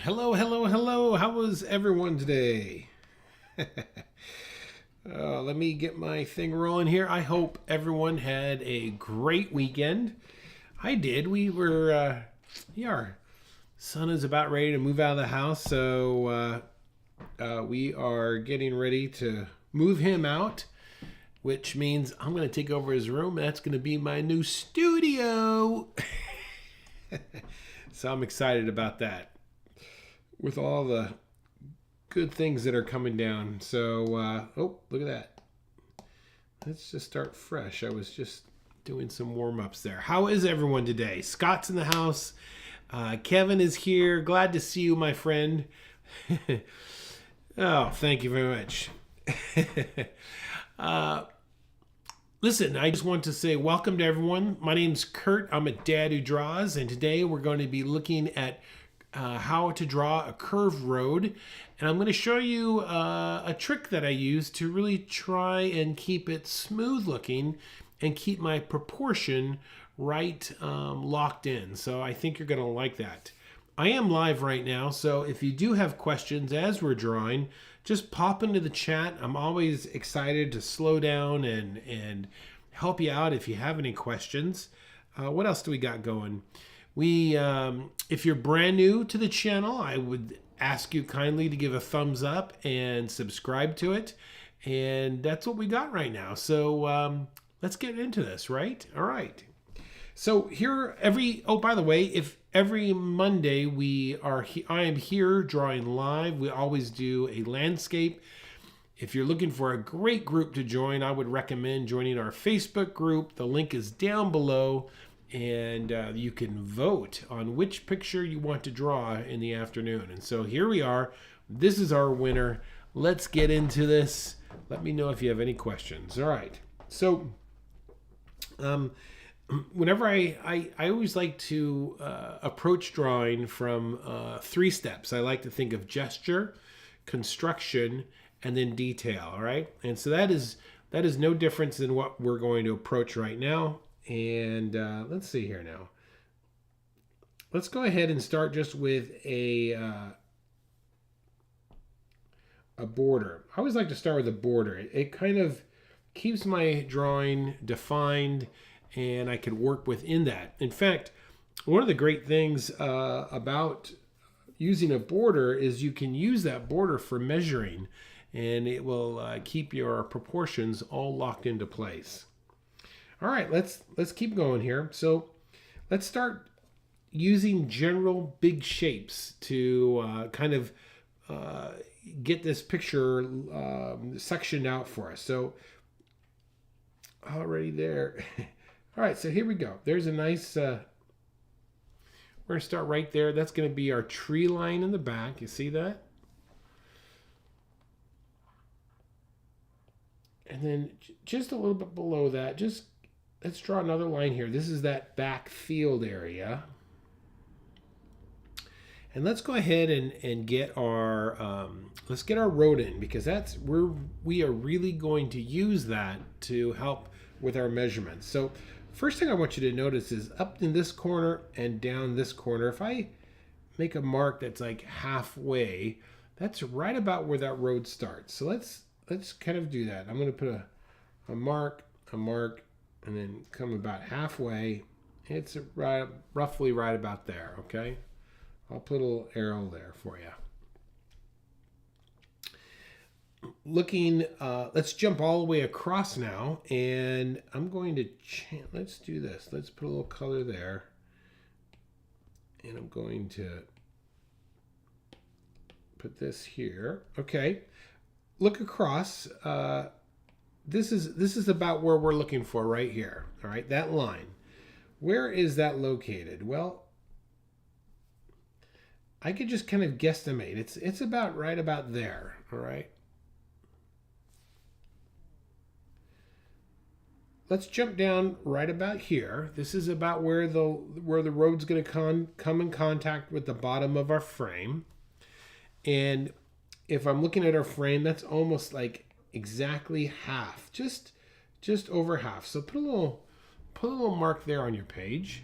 Hello, hello, hello. How was everyone today? Let me get my thing rolling here. I hope everyone had a great weekend. I did. Our son is about ready to move out of the house, so we are getting ready to move him out, which means I'm going to take over his room. That's going to be my new studio. So I'm excited about that, with all the good things that are coming down. So, oh, look at that. Let's just start fresh. I was just doing some warm-ups there. How is everyone today? Scott's in the house. Kevin is here. Glad to see you, my friend. Oh, thank you very much. Listen, I just want to say welcome to everyone. My name's Kurt. I'm a dad who draws, and today we're going to be looking at how to draw a curved road. And I'm going to show you a trick that I use to really try and keep it smooth looking and keep my proportion right locked in. So I think you're going to like that. I am live right now, so if you do have questions as we're drawing, just pop into the chat. I'm always excited to slow down and help you out if you have any questions. What else do we got going? If you're brand new to the channel, I would ask you kindly to give a thumbs up and subscribe to it. And that's what we got right now. So let's get into this, right? All right. So here by the way, if every Monday I am here drawing live. We always do a landscape. If you're looking for a great group to join, I would recommend joining our Facebook group. The link is down below. And you can vote on which picture you want to draw in the afternoon. And so here we are. This is our winner. Let's get into this. Let me know if you have any questions. All right. So whenever I always like to approach drawing from 3 steps. I like to think of gesture, construction, and then detail. All right. And so that is no difference than what we're going to approach right now. And let's see here now. Let's go ahead and start just with a border. I always like to start with a border. It kind of keeps my drawing defined, and I can work within that. In fact, one of the great things about using a border is you can use that border for measuring, and it will keep your proportions all locked into place. All right, let's keep going here. So let's start using general big shapes to kind of get this picture sectioned out for us. So already there. All right, so here we go. There's a nice, we're going to start right there. That's going to be our tree line in the back. You see that? And then just a little bit below that, let's draw another line here. This is that back field area. And let's go ahead and get our let's get our road in, because that's where we are really going to use that to help with our measurements. So first thing I want you to notice is up in this corner and down this corner. If I make a mark that's like halfway, that's right about where that road starts. So let's kind of do that. I'm going to put a mark, and then come about halfway. It's roughly right about there, okay? I'll put a little arrow there for you. Let's jump all the way across now, and I'm going to let's do this. Let's put a little color there, and I'm going to put this here. Okay, look across. This is about where we're looking for right here. All right, that line. Where is that located? Well, I could just kind of guesstimate. It's about right about there. All right. Let's jump down right about here. This is about where the road's going to come in contact with the bottom of our frame. And if I'm looking at our frame, that's almost like exactly half, just over half. So put a little mark there on your page.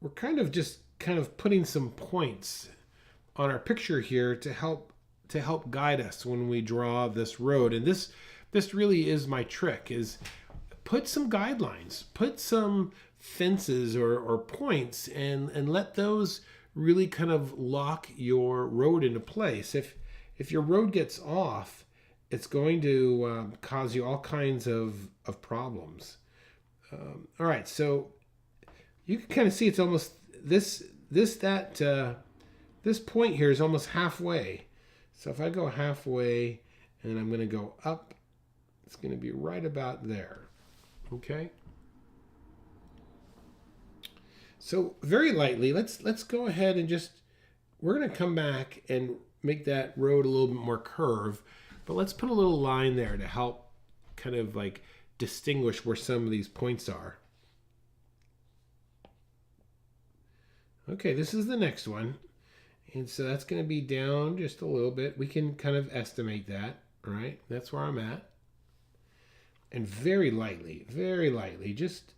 we're kind of just kind of putting some points on our picture here to help guide us when we draw this road. And this really is my trick, is put some guidelines, put some fences or points, and let those really kind of lock your road into place. If your road gets off, it's going to cause you all kinds of problems. All right, so you can kind of see it's almost this point here is almost halfway. So if I go halfway and I'm going to go up, it's going to be right about there. Okay. So very lightly, let's go ahead and we're going to come back and make that road a little bit more curved, but let's put a little line there to help kind of like distinguish where some of these points are. Okay, this is the next one. And so that's going to be down just a little bit. We can kind of estimate that, right? That's where I'm at. And very lightly, just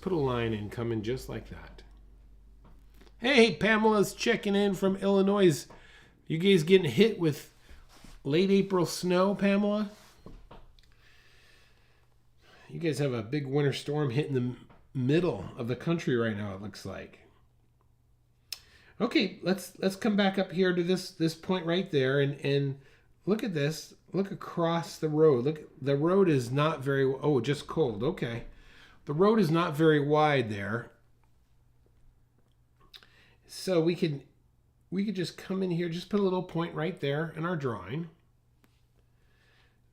put a line in, come in just like that. Hey, Pamela's checking in from Illinois. You guys getting hit with late April snow, Pamela? You guys have a big winter storm hitting the middle of the country right now, it looks like. Okay, let's come back up here to this point right there and look at this. Look across the road. Look, the road is not very, just cold. Okay. The road is not very wide there. So we could just come in here, just put a little point right there in our drawing.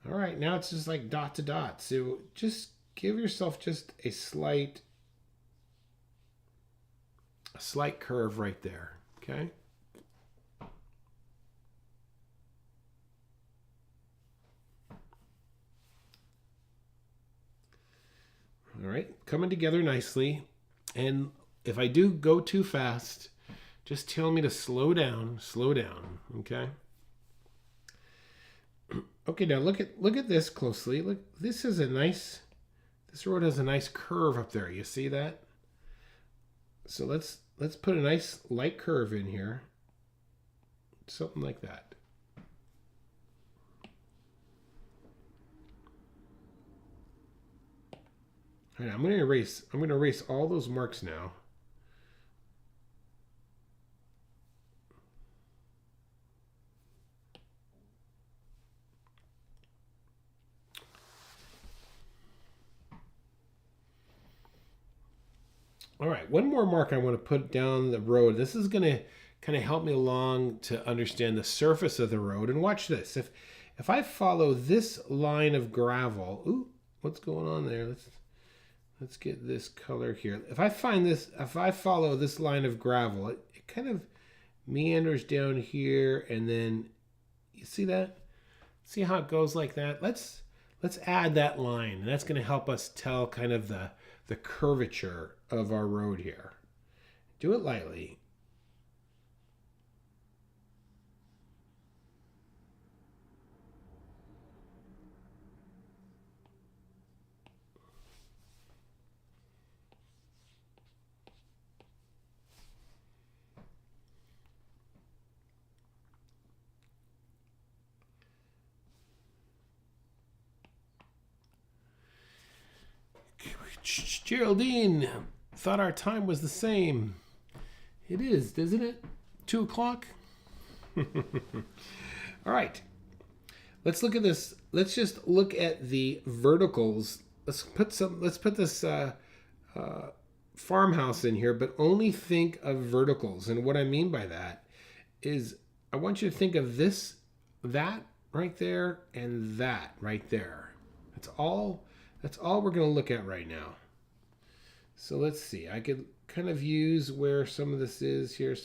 All right, now it's just like dot to dot. So just give yourself just a slight curve right there, okay? All right, coming together nicely. And if I do go too fast, just tell me to slow down, okay? Okay, now look at this closely. Look, this road has a nice curve up there. You see that? So let's put a nice light curve in here. Something like that. All right, I'm going to erase all those marks now. All right, one more mark I want to put down the road. This is going to kind of help me along to understand the surface of the road. And watch this. If I follow this line of gravel, ooh, what's going on there? Let's get this color here. If I follow this line of gravel, it kind of meanders down here, and then you see that? See how it goes like that? Let's add that line, and that's going to help us tell kind of the curvature of our road here. Do it lightly. Geraldine thought our time was the same. It is, isn't it? 2 o'clock? All right. Let's look at this. Let's just look at the verticals. Let's put this farmhouse in here, but only think of verticals. And what I mean by that is I want you to think of that right there, and that right there. That's all we're going to look at right now. So let's see. I could kind of use where some of this is here.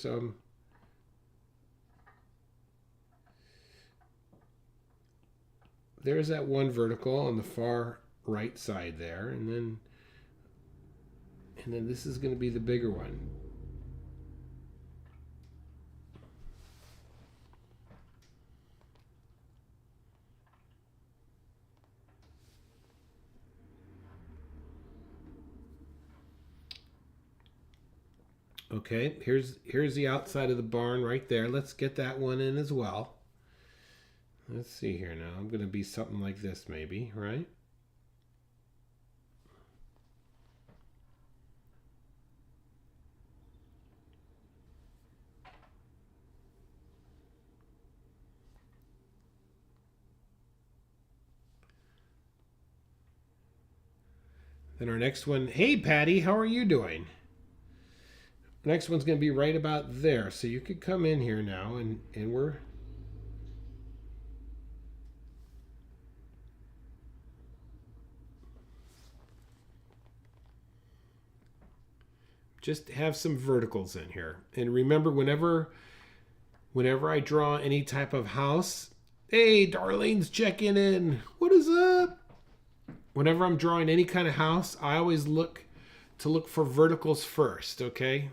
There's that one vertical on the far right side there, and then this is going to be the bigger one. Okay, here's the outside of the barn right there. Let's get that one in as well. Let's see here now. I'm going to be something like this maybe, right? Then our next one, hey Patty, how are you doing? Next one's going to be right about there. So you could come in here now and we're just have some verticals in here. And remember, whenever I draw any type of house, hey, Darlene's checking in. What is up? Whenever I'm drawing any kind of house, I always look for verticals first, okay?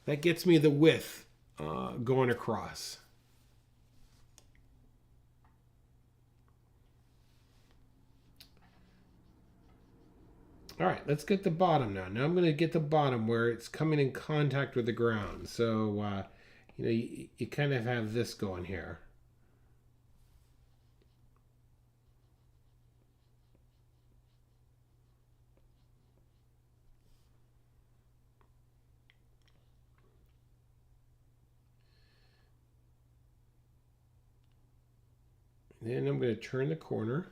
That gets me the width going across. All right, let's get the bottom now. Now I'm going to get the bottom where it's coming in contact with the ground. So, you kind of have this going here. Then I'm going to turn the corner.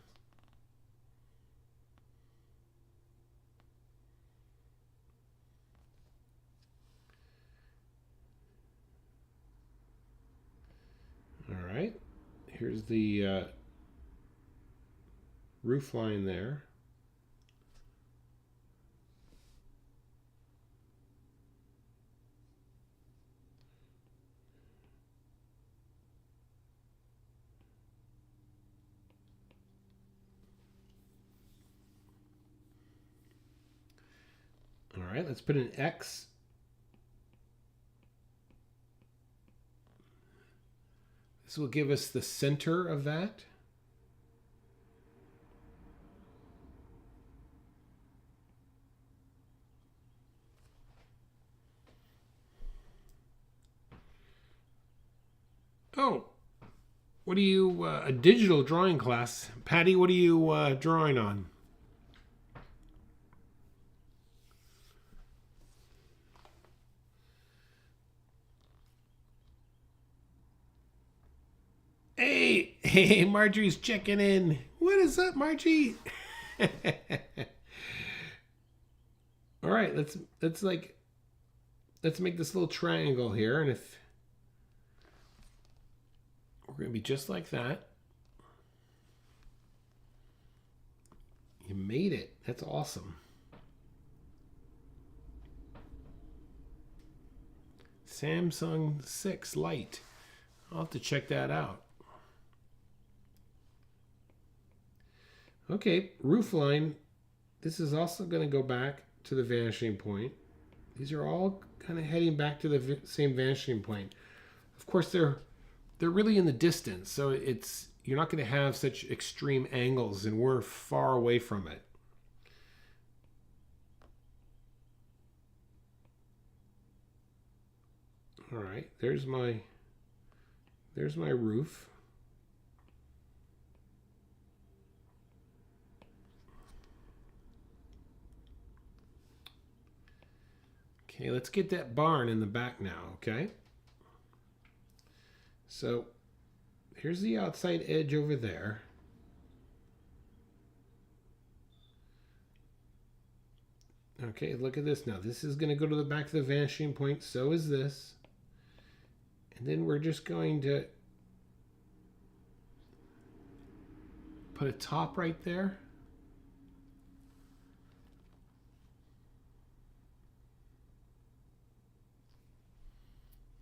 All right, here's the roof line there. All right, let's put an X. This will give us the center of that. Oh, what are you, a digital drawing class. Patty, what are you drawing on? Hey, Marjorie's checking in. What is up, Margie? All right, let's make this little triangle here, and if we're going to be just like that. You made it. That's awesome. Samsung 6 Lite. I'll have to check that out. Okay, roof line. This is also going to go back to the vanishing point. These are all kind of heading back to the same vanishing point. Of course, they're really in the distance, so you're not going to have such extreme angles, and we're far away from it. All right, there's my roof. Okay, let's get that barn in the back now, okay? So here's the outside edge over there. Okay, look at this now. This is going to go to the back of the vanishing point. So is this. And then we're just going to put a top right there.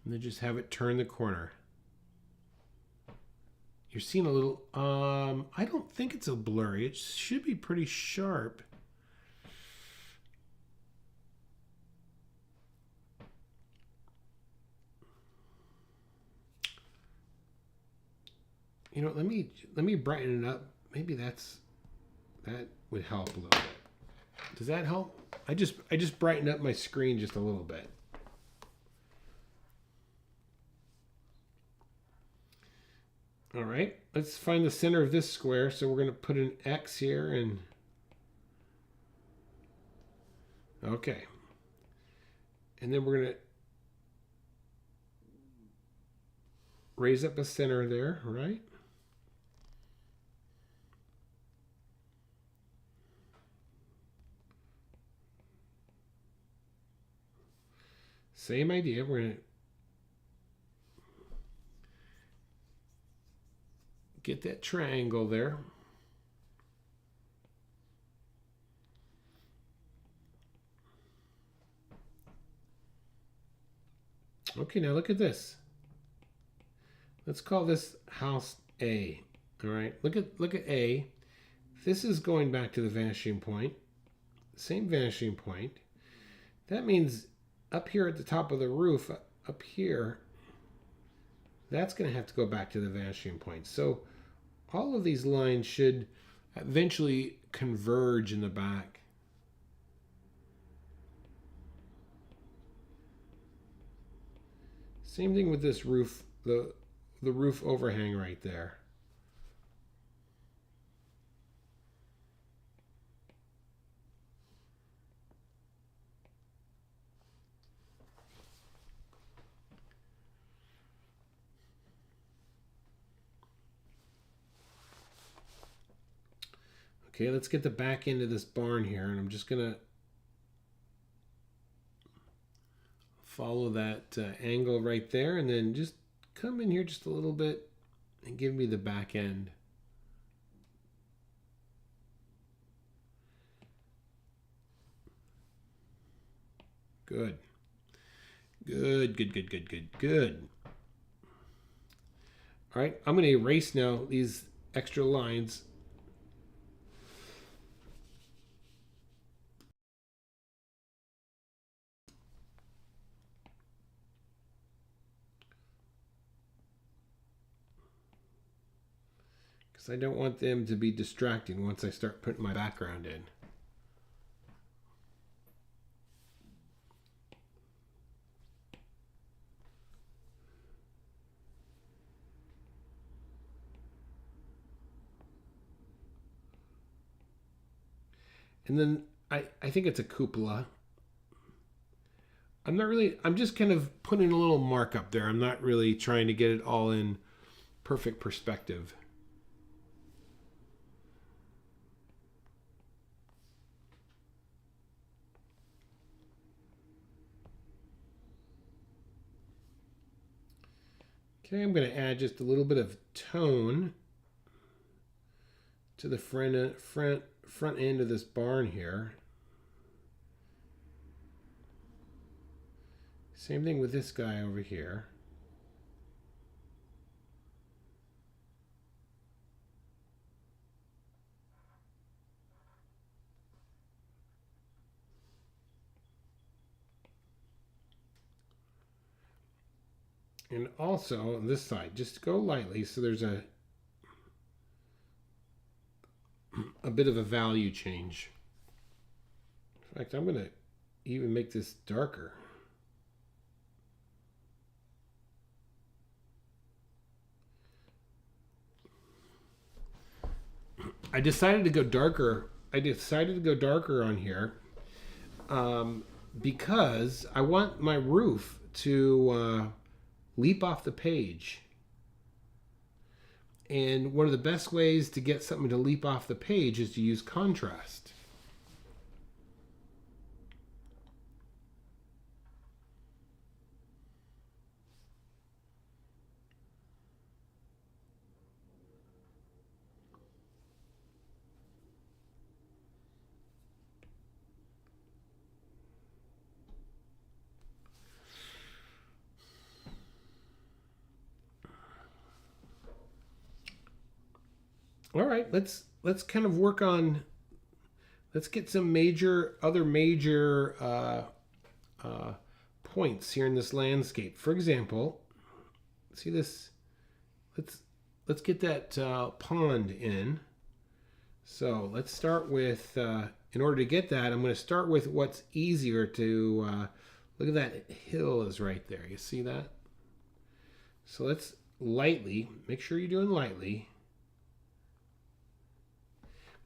And then just have it turn the corner. You're seeing a little, I don't think it's a blurry. It should be pretty sharp. You know, let me brighten it up. Maybe that would help a little bit. Does that help? I just brightened up my screen just a little bit. All right, let's find the center of this square. So we're going to put an X here and okay. And then we're going to raise up a center there, right? Same idea. We're going to get that triangle there. Okay, now look at this. Let's call this house A. All right, look at A. This is going back to the vanishing point. Same vanishing point. That means up here at the top of the roof, up here, that's going to have to go back to the vanishing point. So all of these lines should eventually converge in the back. Same thing with this roof, the roof overhang right there. Okay, let's get the back end of this barn here, and I'm just gonna follow that angle right there, and then just come in here just a little bit and give me the back end. Good. Good, good, good, good, good, good. All right, I'm going to erase now these extra lines. Because I don't want them to be distracting once I start putting my background in. And then I think it's a cupola. I'm just kind of putting a little mark up there. I'm not really trying to get it all in perfect perspective. Okay, I'm going to add just a little bit of tone to the front end of this barn here. Same thing with this guy over here. And also on this side, just go lightly so there's a bit of a value change. In fact, I'm going to even make this darker. I decided to go darker. On here because I want my roof to leap off the page. And one of the best ways to get something to leap off the page is to use contrast. All right, let's kind of work on. Let's get some other major points here in this landscape. For example, see this. Let's get that pond in. So let's start with. In order to get that, I'm going to start with what's easier to. Look at that hill is right there. You see that? So let's lightly. Make sure you're doing lightly.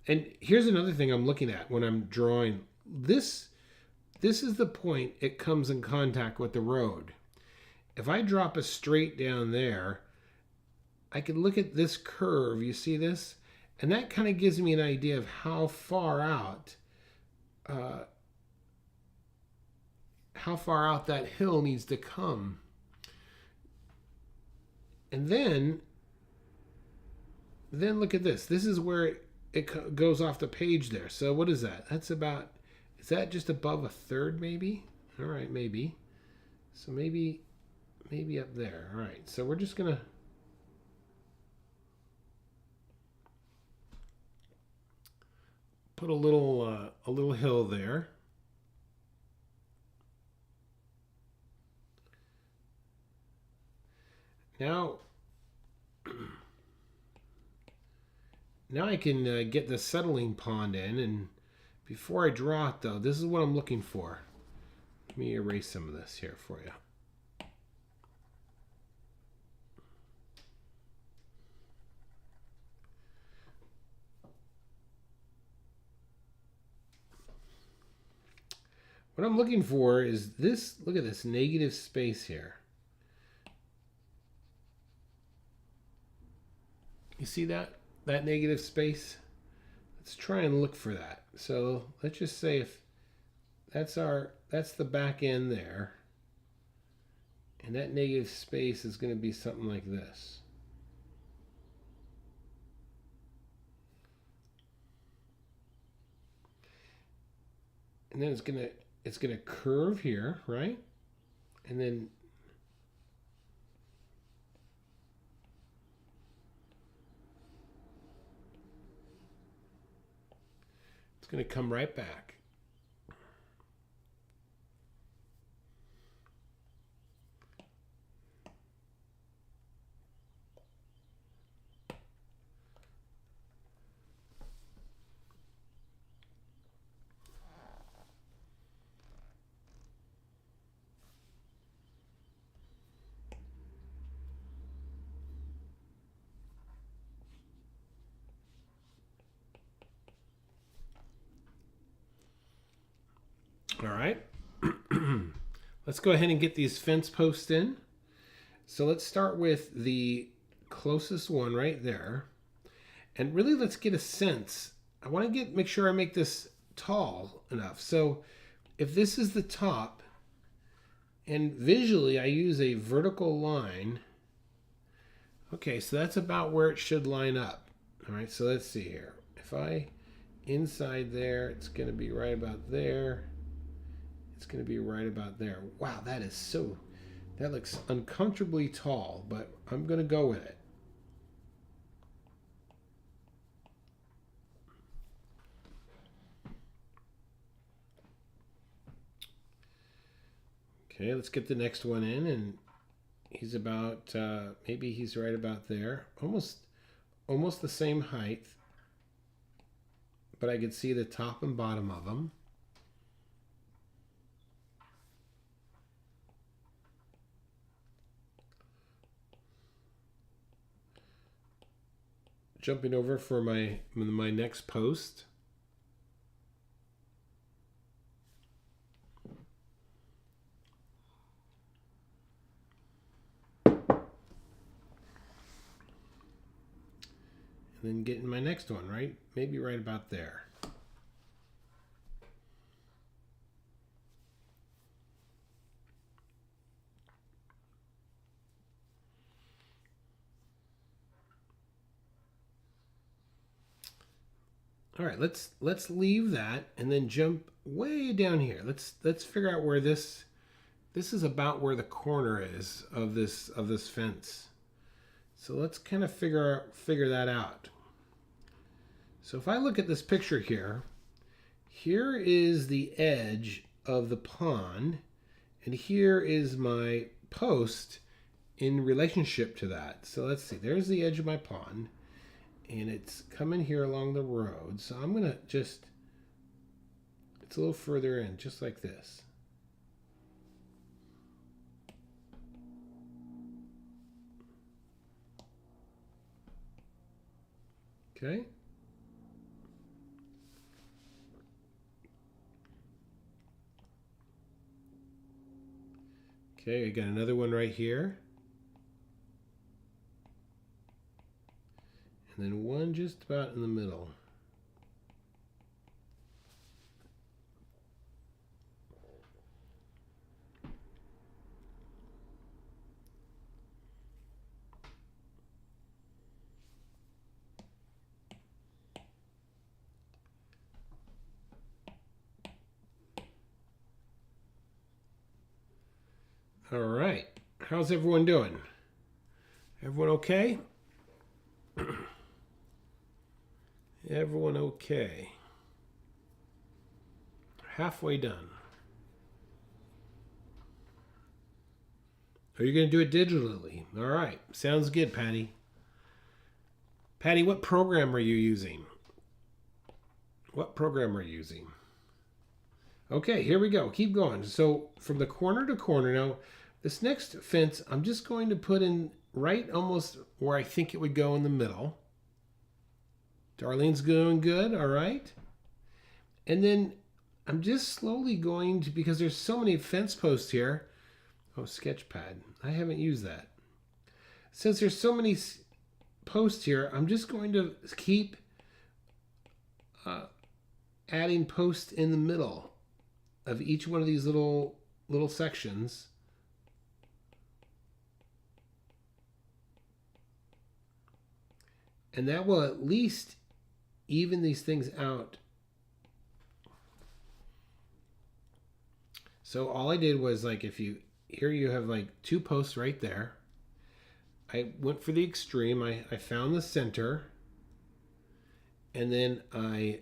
And here's another thing I'm looking at when I'm drawing. This is the point it comes in contact with the road. If I drop a straight down there, I can look at this curve. You see this? And that kind of gives me an idea of how far out that hill needs to come. And then look at this. This is where it goes off the page there. So what is that? That's about, is that just above a third maybe? All right, maybe. So maybe up there. All right, so we're just gonna put a little hill there. Now I can get the settling pond in, and before I draw it though, this is what I'm looking for. Let me erase some of this here for you. What I'm looking for is this, look at this negative space here. You see that negative space? Let's try and look for that. So let's just say if that's the back end there, and that negative space is going to be something like this. And then it's gonna curve here, right? And then it's going to come right back. All right. Let's go ahead and get these fence posts in. So let's start with the closest one right there. And really let's get a sense. I want to make sure I make this tall enough. So if this is the top, and visually I use a vertical line. Okay, so that's about where it should line up. All right, so let's see here. If I inside there, it's going to be right about there. It's going to be right about there. Wow, that looks uncomfortably tall, but I'm going to go with it. Okay, let's get the next one in, and he's about, maybe he's right about there. Almost the same height, but I could see the top and bottom of them. Jumping over for my next post. And then getting my next one, right? Maybe right about there. All right, let's leave that and then jump way down here. Let's figure out where this is about where the corner is of this fence. So let's kind of figure that out. So if I look at this picture here is the edge of the pond, and here is my post in relationship to that. So let's see, there's the edge of my pond. And it's coming here along the road. So I'm going to it's a little further in, just like this. Okay. Okay, we got another one right here. And then one just about in the middle. All right. How's everyone doing? Everyone okay? Everyone okay? Halfway done. Are you going to do it digitally? All right. Sounds good, Patty. Patty, what program are you using? What program are you using? Okay, here we go. Keep going. So from the corner to corner. Now, this next fence, I'm just going to put in right almost where I think it would go in the middle. Darlene's going good. All right. And then I'm just slowly going to, because there's so many fence posts here. Oh, Sketchpad. I haven't used that. Since there's so many posts here, I'm just going to keep adding posts in the middle of each one of these little sections. And that will at least even these things out. So all I did was, like, if you, here you have like 2 posts right there. I went for the extreme. I found the center. And then I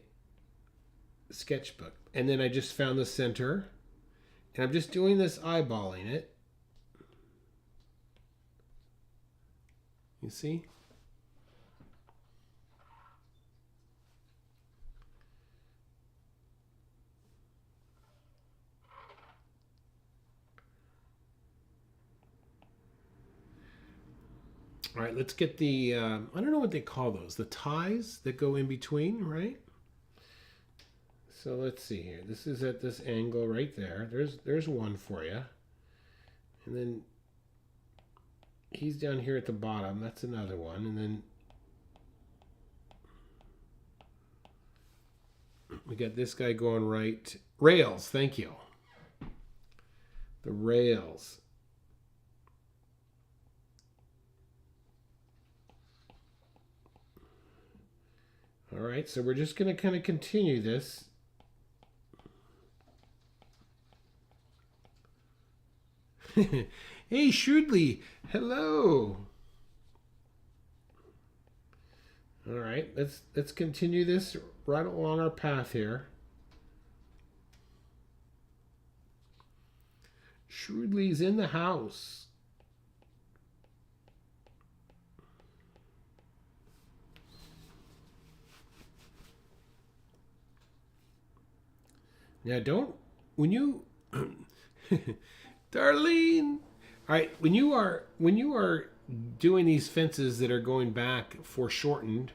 sketchbook. And then I just found the center. And I'm just doing this eyeballing it. You see? All right, let's get the, I don't know what they call those, the ties that go in between, right? So let's see here. This is at this angle right there. There's one for you. And then he's down here at the bottom. That's another one. And then we got this guy going right. Rails, thank you. The rails. All right, so we're just going to kind of continue this. Hey, Shrewdly, hello. All right, let's continue this right along our path here. Shrewdly's in the house. Now when you Darlene. All right, when you are doing these fences that are going back foreshortened,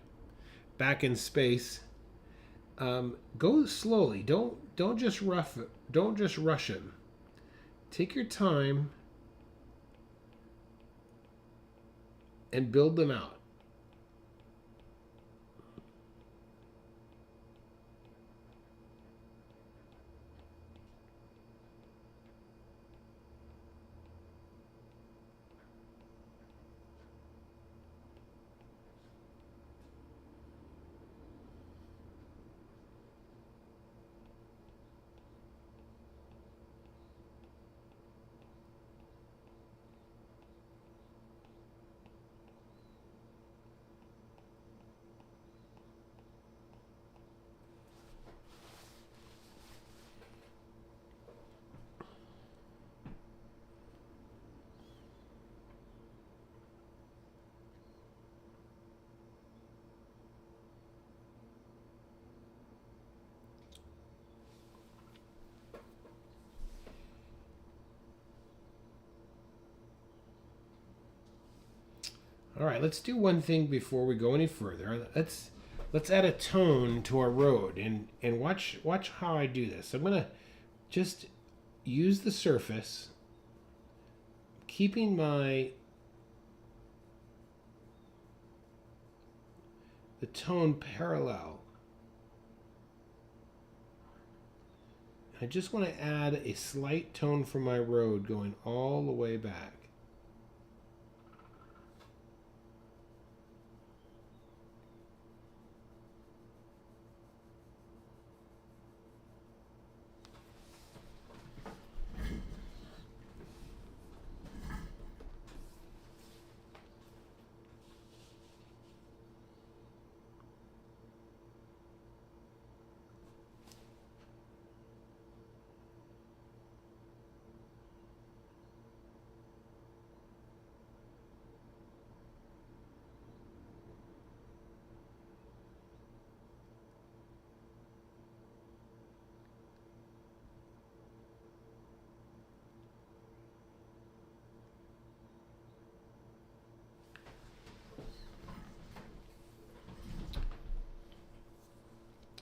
back in space, go slowly. Don't just rush them. Take your time and build them out. All right, let's do one thing before we go any further. let's add a tone to our road, and watch how I do this. I'm gonna just use the surface, keeping the tone parallel. I just want to add a slight tone from my road going all the way back.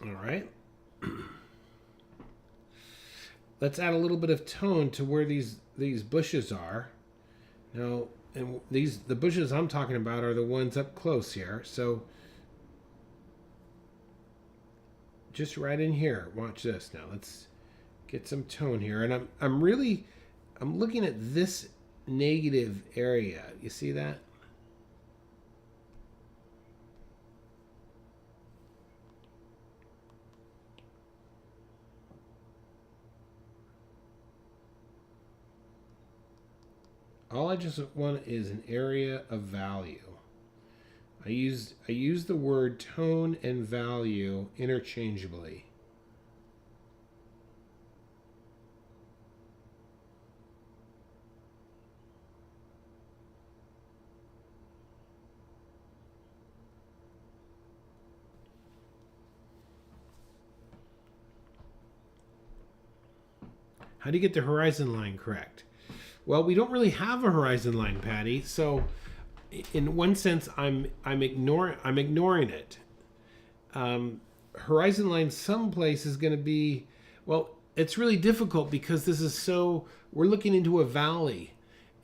All right. Let's add a little bit of tone to where these bushes are. Now, and the bushes I'm talking about are the ones up close here. So just right in here. Watch this now. Let's get some tone here. And I'm looking at this negative area. You see that? All I just want is an area of value. I use the word tone and value interchangeably. How do you get the horizon line correct? Well, we don't really have a horizon line, Patty. So, in one sense, I'm ignoring it. Horizon line someplace is going to be, well, it's really difficult because we're looking into a valley,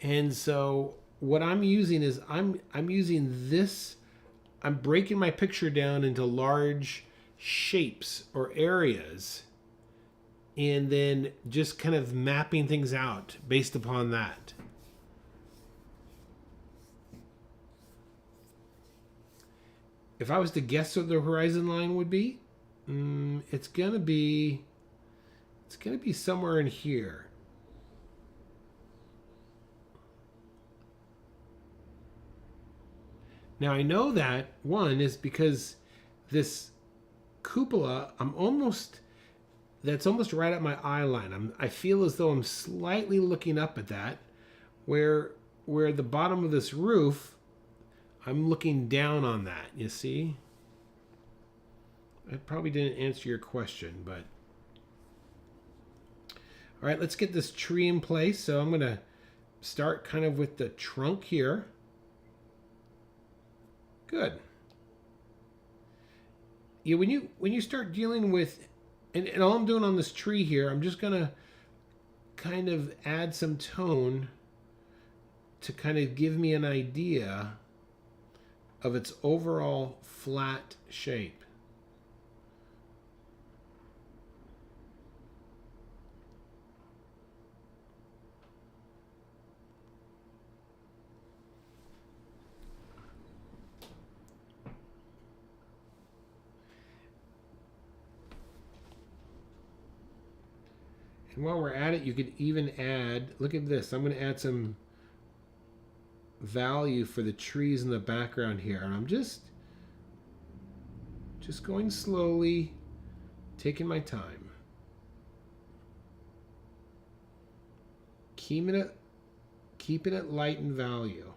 and so what I'm using is I'm using this. I'm breaking my picture down into large shapes or areas, and then just kind of mapping things out based upon that. If I was to guess what the horizon line would be, it's gonna be somewhere in here. Now I know that one is because this cupola, that's almost right at my eye line. I feel as though I'm slightly looking up at that, where the bottom of this roof, I'm looking down on that. You see? I probably didn't answer your question, but all right, let's get this tree in place. So I'm gonna start kind of with the trunk here. Good. Yeah, when you start dealing with, and all I'm doing on this tree here, I'm just gonna kind of add some tone to kind of give me an idea of its overall flat shape. And while we're at it, you could even add, look at this, I'm going to add some value for the trees in the background here. And I'm just going slowly, taking my time. Keeping it light in value.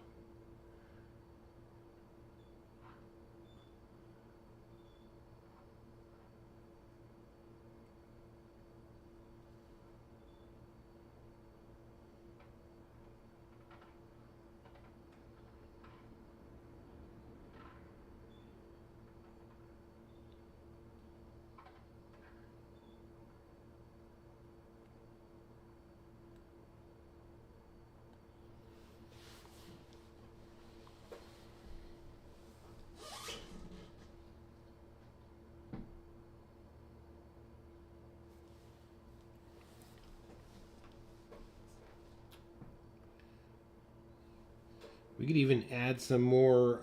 We could even add some more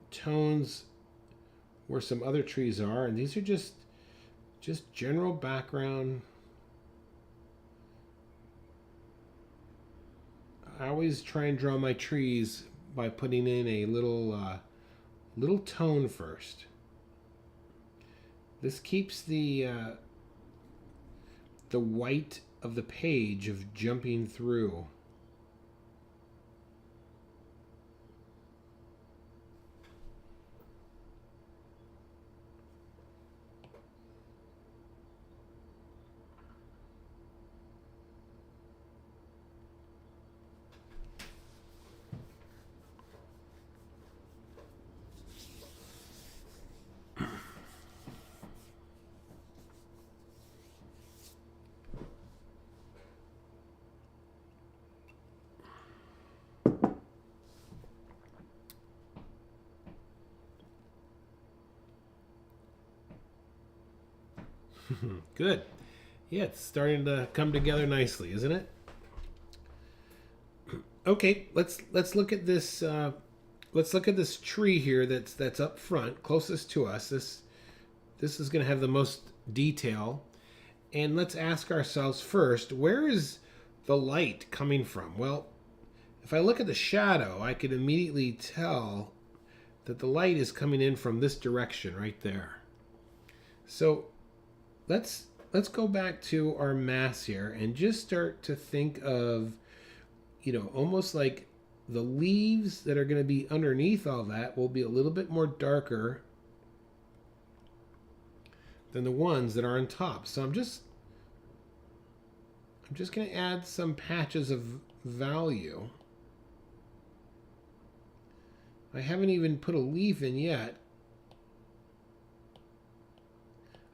tones where some other trees are, and these are just general background. I always try and draw my trees by putting in a little tone first. This keeps the white of the page of jumping through. Good. Yeah, it's starting to come together nicely, isn't it? Okay, let's look at this. Let's look at this tree here that's up front, closest to us. This is going to have the most detail, and let's ask ourselves first: where is the light coming from? Well, if I look at the shadow, I could immediately tell that the light is coming in from this direction right there. So let's go back to our mass here and just start to think of, almost like the leaves that are going to be underneath all that will be a little bit more darker than the ones that are on top. So I'm just going to add some patches of value. I haven't even put a leaf in yet.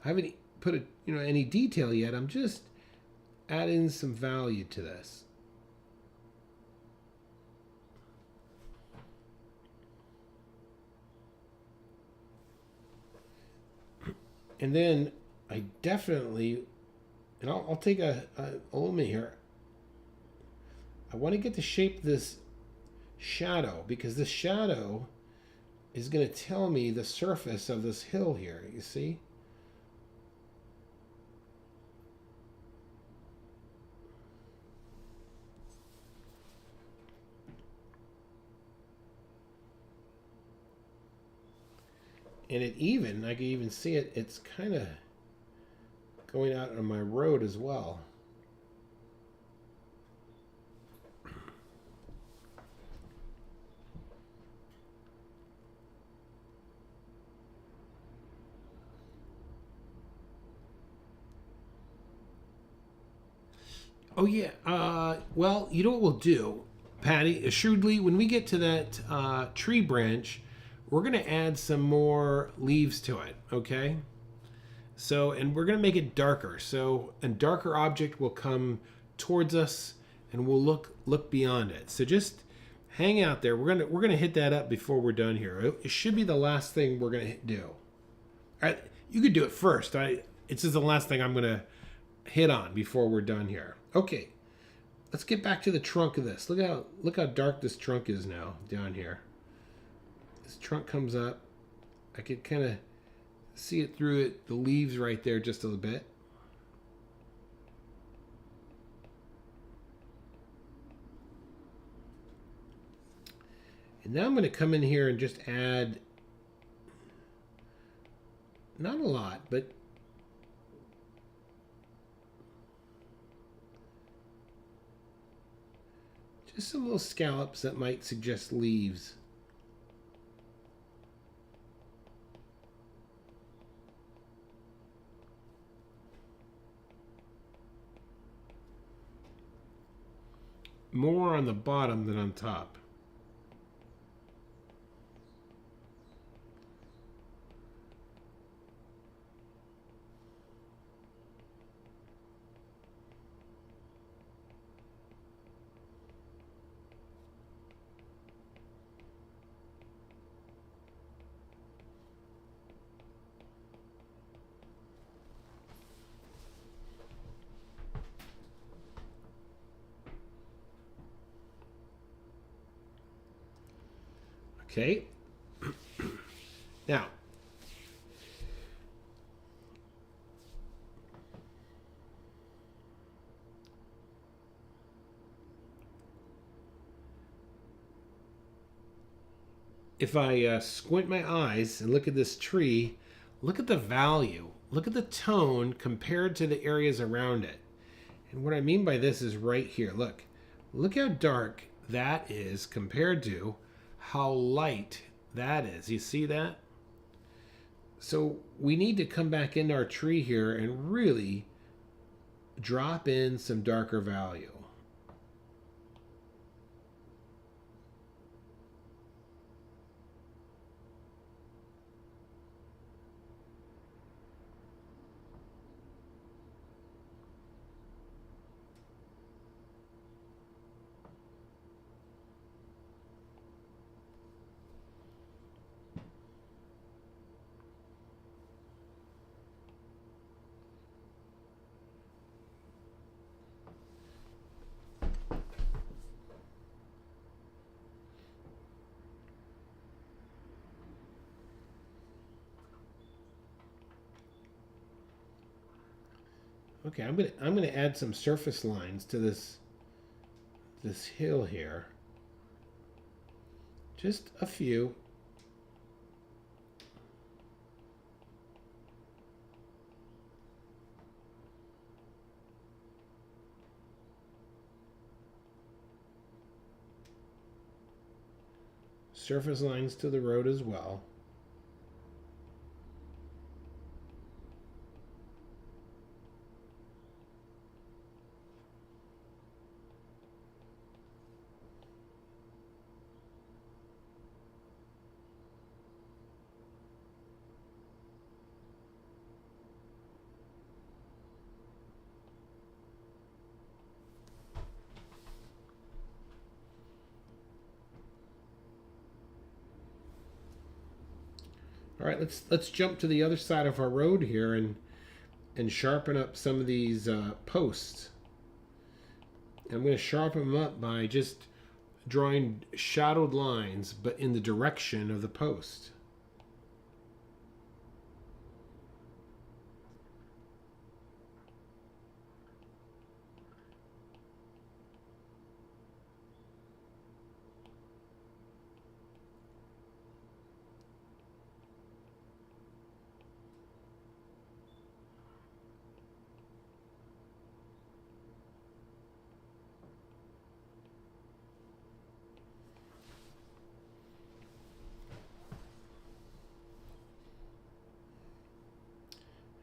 I haven't put any detail yet. I'm just adding some value to this. And then I definitely, and I'll take a moment here. I want to get to shape this shadow, because this shadow is going to tell me the surface of this hill here. You see? And I can even see it, it's kind of going out on my road as well. Oh yeah. Well, you know what we'll do, Patty? Shrewdly, when we get to that tree branch, we're going to add some more leaves to it, okay? So, and we're going to make it darker. So, a darker object will come towards us, and we'll look beyond it. So, just hang out there. We're gonna hit that up before we're done here. It should be the last thing we're going to do. All right, you could do it first. It's just the last thing I'm going to hit on before we're done here. Okay, let's get back to the trunk of this. Look how dark this trunk is now down here. This trunk comes up. I could kind of see it through it, the leaves right there just a little bit. And now I'm going to come in here and just add, not a lot, but just some little scallops that might suggest leaves. More on the bottom than on top. Okay. Now, if I squint my eyes and look at this tree, look at the value, look at the tone compared to the areas around it. And what I mean by this is right here. Look how dark that is compared to how light that is. You see that? So we need to come back into our tree here and really drop in some darker value. Okay, I'm gonna add some surface lines to this hill here. Just a few. Surface lines to the road as well. All right, let's jump to the other side of our road here and sharpen up some of these posts. I'm going to sharpen them up by just drawing shadowed lines, but in the direction of the post.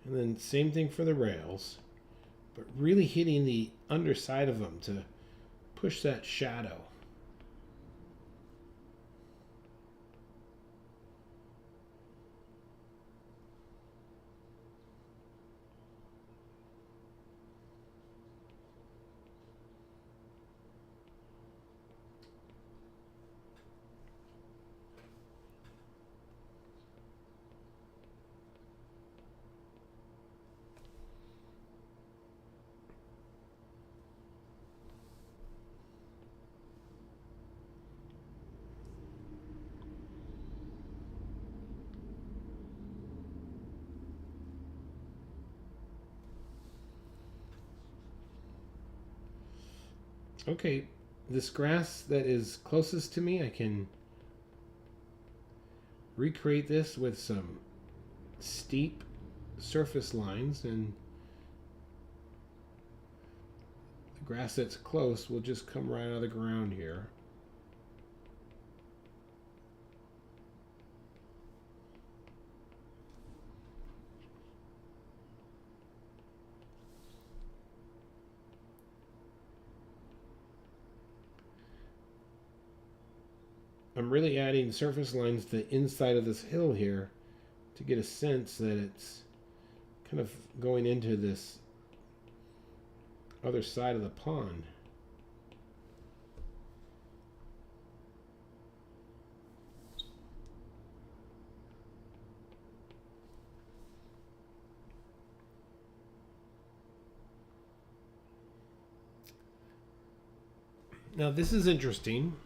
And then same thing for the rails, but really hitting the underside of them to push that shadow. Okay, this grass that is closest to me, I can recreate this with some steep surface lines, and the grass that's close will just come right out of the ground here. I'm really adding surface lines to the inside of this hill here to get a sense that it's kind of going into this other side of the pond. Now this is interesting.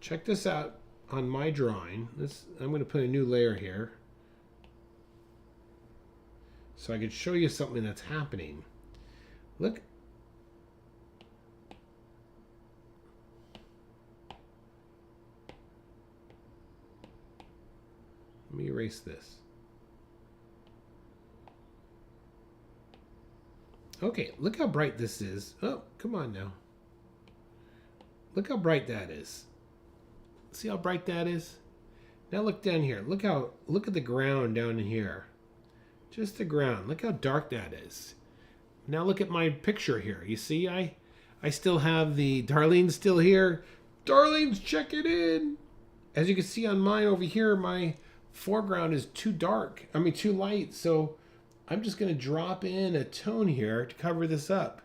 Check this out on my drawing. I'm going to put a new layer here so I could show you something that's happening. Look. Let me erase this. Okay, look how bright this is. Oh, come on now. Look how bright that is. See how bright that is? Now look down here. Look at the ground down here. Just the ground. Look how dark that is. Now look at my picture here. You see, I still have the Darlene's still here. Darlene's checking in. As you can see on mine over here, my foreground is too dark. I mean, too light. So I'm just going to drop in a tone here to cover this up.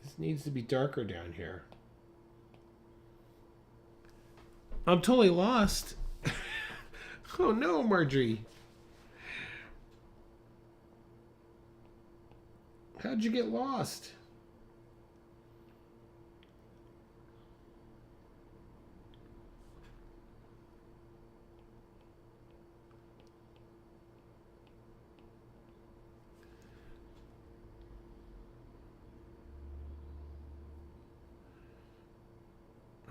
This needs to be darker down here. I'm totally lost. Oh no, Marjorie. How'd you get lost?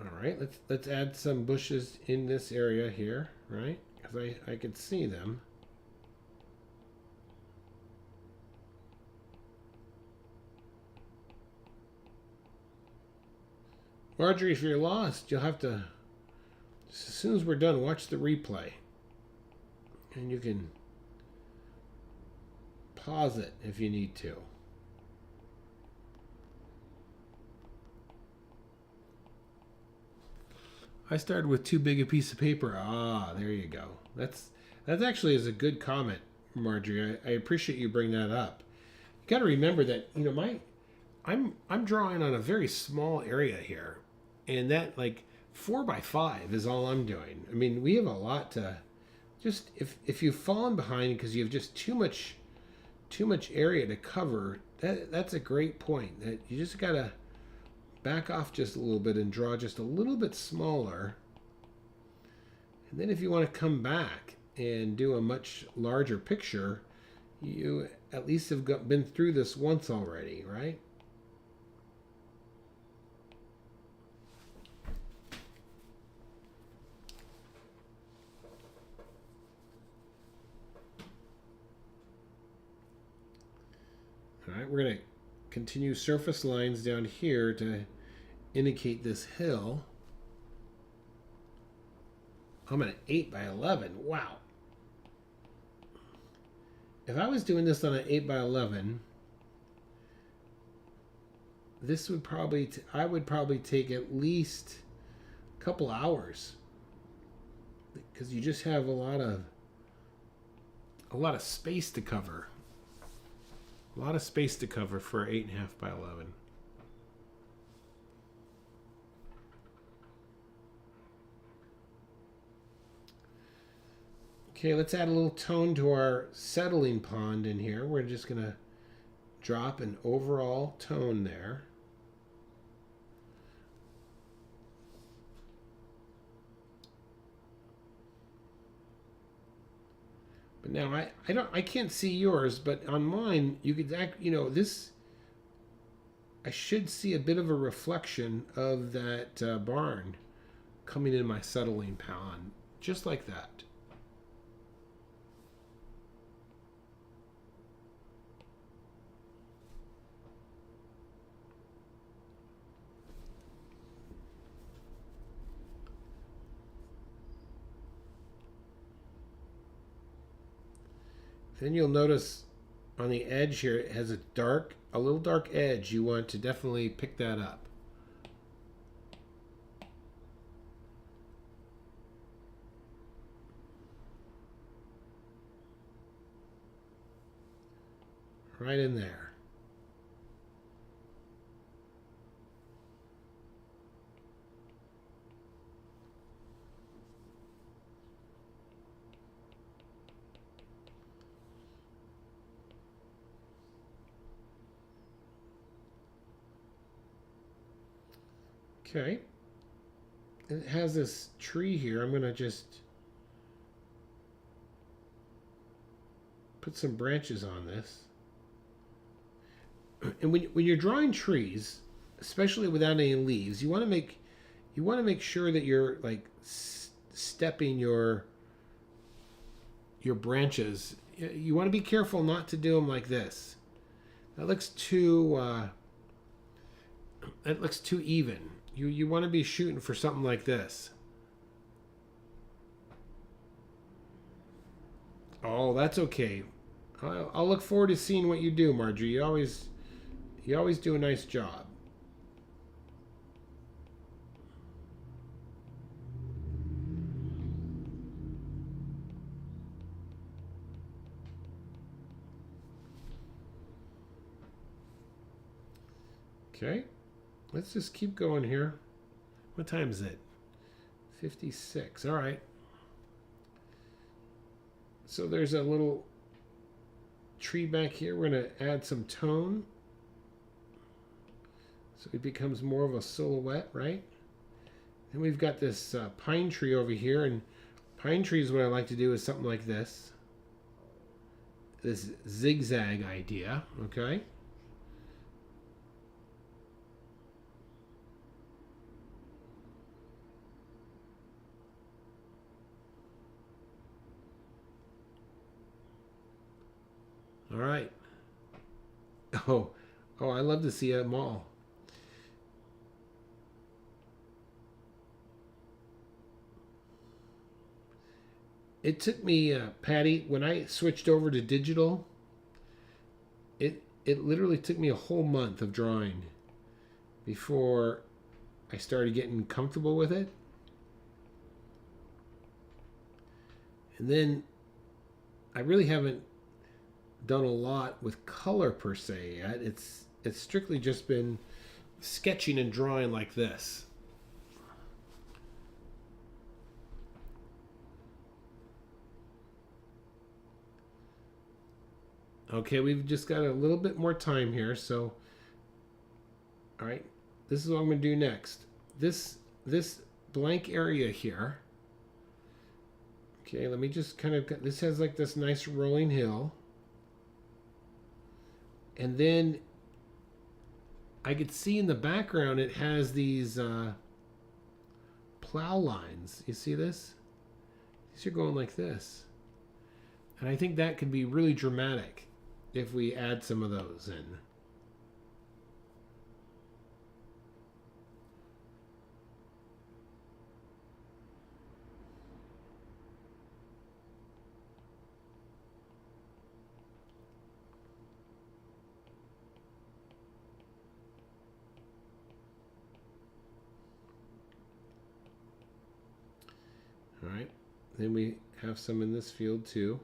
All right, let's add some bushes in this area here, right? Because I could see them. Marjorie, if you're lost, you'll have to, as soon as we're done, watch the replay. And you can pause it if you need to. I started with too big a piece of paper. Ah, there you go. That actually is a good comment, Marjorie. I appreciate you bringing that up. You got to remember that, you know, I'm drawing on a very small area here, and that like 4x5 is all I'm doing. I mean, we have a lot to just if you've fallen behind because you have just too much area to cover. That's a great point. That you just gotta back off just a little bit and draw just a little bit smaller. And then if you want to come back and do a much larger picture, you at least have been through this once already, right? All right, we're going to continue surface lines down here to indicate this hill. I'm at an 8x11. Wow. If I was doing this on an 8x11, this would probably I would probably take at least a couple hours, because you just have a lot of space to cover. A lot of space to cover for 8.5x11. Okay, let's add a little tone to our settling pond in here. We're just going to drop an overall tone there. But now I can't see yours, but on mine you could this. I should see a bit of a reflection of that barn coming in my settling pond, just like that. Then you'll notice on the edge here it has a little dark edge. You want to definitely pick that up. Right in there. Okay. It has this tree here. I'm going to just put some branches on this. And when you're drawing trees, especially without any leaves, you want to make sure that you're like stepping your branches. You want to be careful not to do them like this. That looks too even. You want to be shooting for something like this. Oh, that's okay. I'll look forward to seeing what you do, Marjorie. You always do a nice job. Okay, let's just keep going here. What time is it? 56. All right. So there's a little tree back here. We're going to add some tone so it becomes more of a silhouette, right? And we've got this pine tree over here, and pine trees, what I like to do is something like this zigzag idea. Okay, all right. Oh, I love to see them all. It took me, Patty, when I switched over to digital, it literally took me a whole month of drawing before I started getting comfortable with it. And then I really haven't done a lot with color per se yet. It's strictly just been sketching and drawing like this. Okay, we've just got a little bit more time here, so all right, this is what I'm going to do next. This blank area here. Okay, let me just kind of, this has like this nice rolling hill. And then I could see in the background it has these plow lines. You see this? These are going like this. And I think that could be really dramatic if we add some of those in. All right, then we have some in this field too.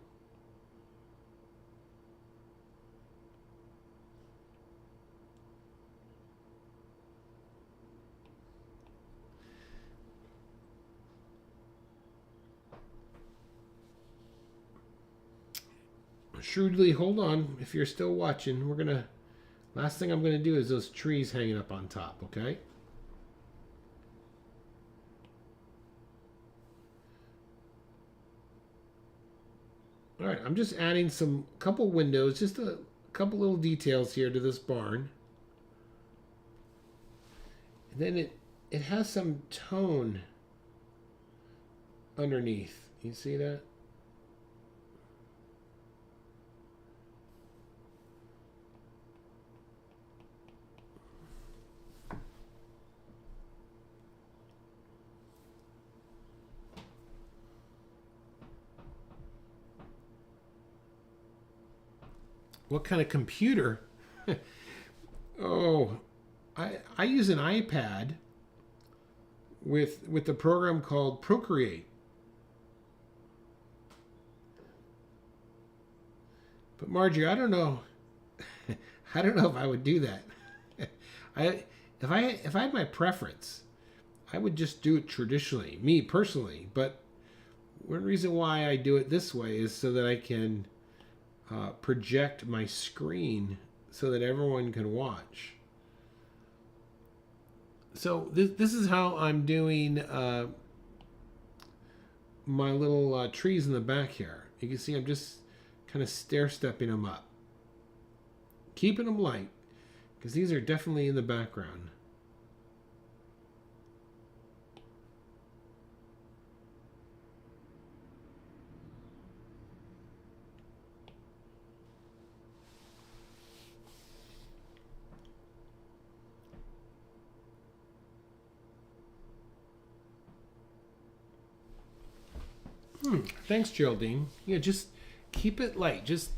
Shrewdly, hold on. If you're still watching, last thing I'm gonna do is those trees hanging up on top, okay? All right, I'm just adding some couple windows, just a couple little details here to this barn. And then it has some tone underneath. You see that? What kind of computer? Oh, I use an iPad with the program called Procreate. But Margie, I don't know. I don't know if I would do that. If I had my preference, I would just do it traditionally, me personally. But one reason why I do it this way is so that I can project my screen so that everyone can watch. So this is how I'm doing my little trees in the back here. You can see I'm just kind of stair-stepping them up. Keeping them light, because these are definitely in the background. Thanks, Geraldine. Yeah, just keep it light. Just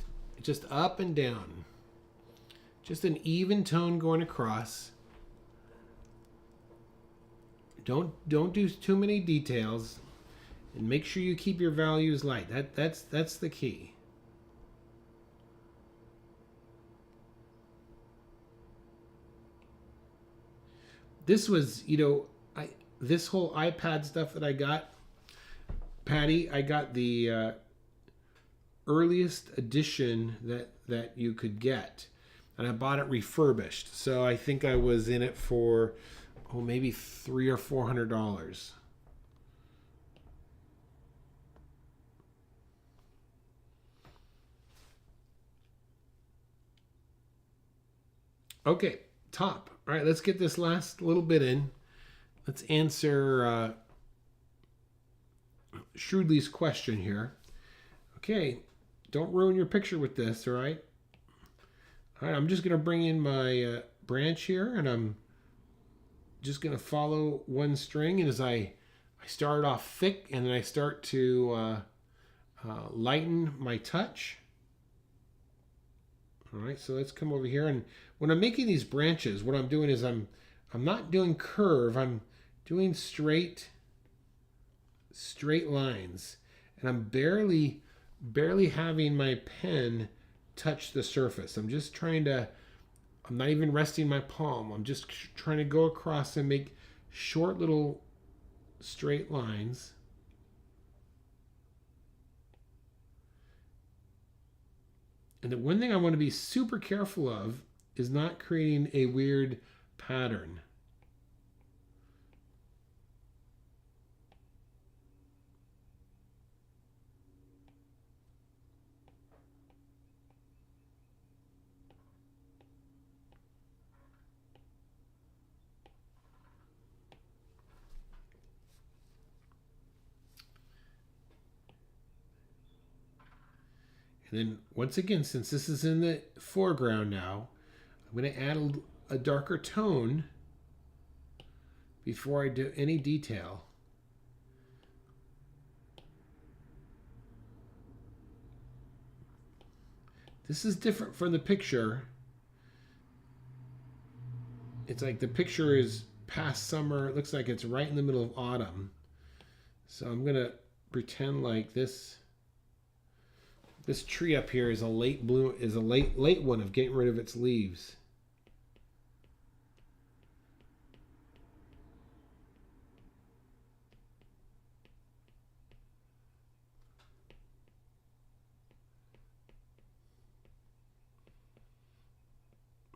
up and down. Just an even tone going across. Don't do too many details, and make sure you keep your values light. That's the key. This was, this whole iPad stuff that I got, Patty, I got the earliest edition that you could get, and I bought it refurbished. So I think I was in it for maybe $300 or $400. Okay, top. All right, let's get this last little bit in. Let's answer Shrewdly's question here. Okay, don't ruin your picture with this, all right? All right, I'm just going to bring in my branch here, and I'm just going to follow one string. And as I start off thick, and then I start to lighten my touch. All right, so let's come over here. And when I'm making these branches, what I'm doing is I'm not doing curve. I'm doing straight lines, and I'm barely having my pen touch the surface. I'm just trying to, I'm not even resting my palm. I'm just trying to go across and make short little straight lines. And the one thing I want to be super careful of is not creating a weird pattern. And then once again, since this is in the foreground now, I'm going to add a darker tone before I do any detail. This is different from the picture. It's like the picture is past summer. It looks like it's right in the middle of autumn. So I'm going to pretend like this tree up here is a late bloom, is a late one of getting rid of its leaves.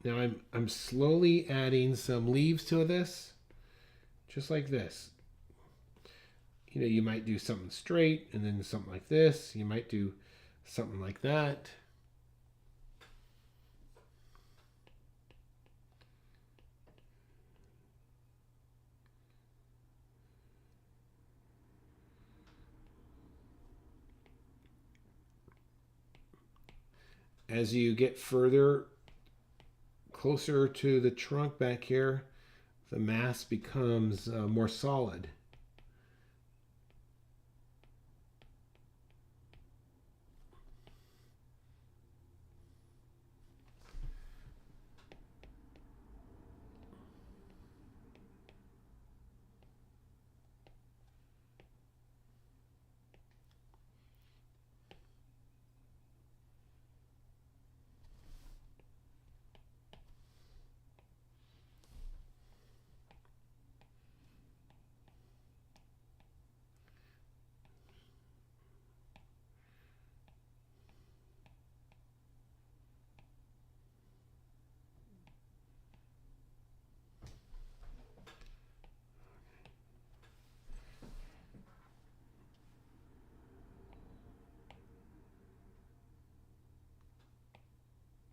Now I'm slowly adding some leaves to this, just like this. You might do something straight and then something like this. You might do something like that. As you get further closer to the trunk back here, the mass becomes more solid.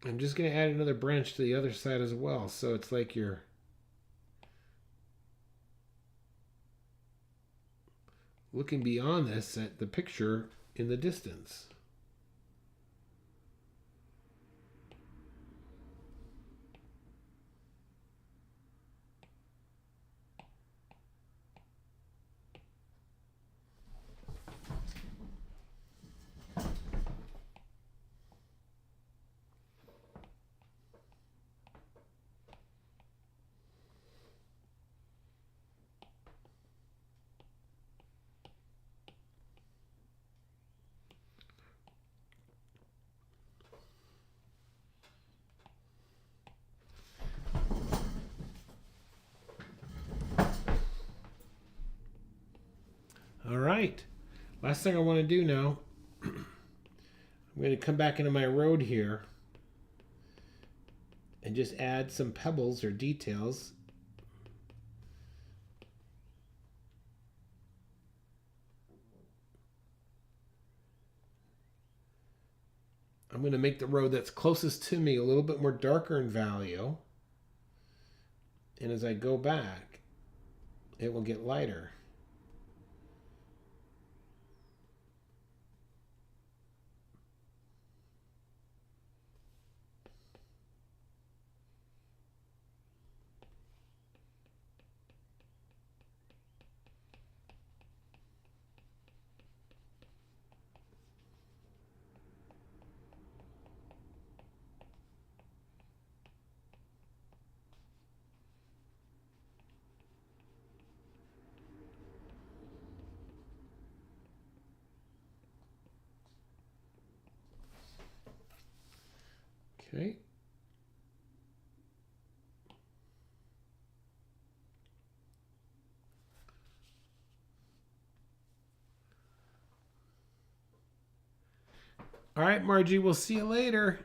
I'm just going to add another branch to the other side as well. So it's like you're looking beyond this at the picture in the distance. All right, last thing I want to do now, I'm going to come back into my road here and just add some pebbles or details. I'm going to make the road that's closest to me a little bit more darker in value. And as I go back, it will get lighter. Okay. All right, Margie, we'll see you later.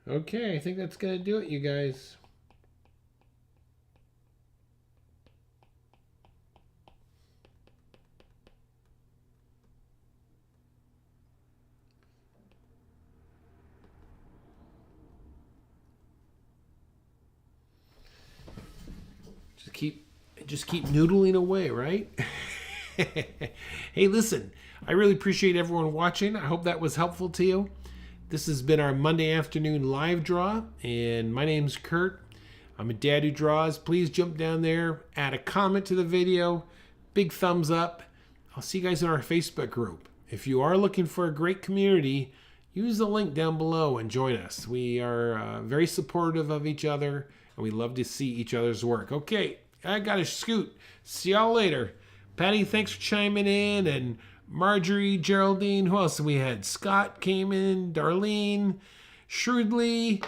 Okay, I think that's going to do it, you guys. Just keep noodling away, right? Hey, listen, I really appreciate everyone watching. I hope that was helpful to you. This has been our Monday afternoon live draw, and my name's Kurt. I'm a dad who draws. Please jump down there, add a comment to the video, big thumbs up. I'll see you guys in our Facebook group. If you are looking for a great community, use the link down below and join us. We are very supportive of each other, and we love to see each other's work. Okay, I got to scoot. See y'all later. Patty, thanks for chiming in, and Marjorie, Geraldine, who else we had? Scott came in, Darlene, Shrewdly,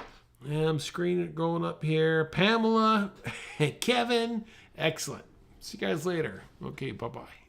I'm screening going up here, Pamela, Kevin. Excellent. See you guys later. Okay, bye-bye.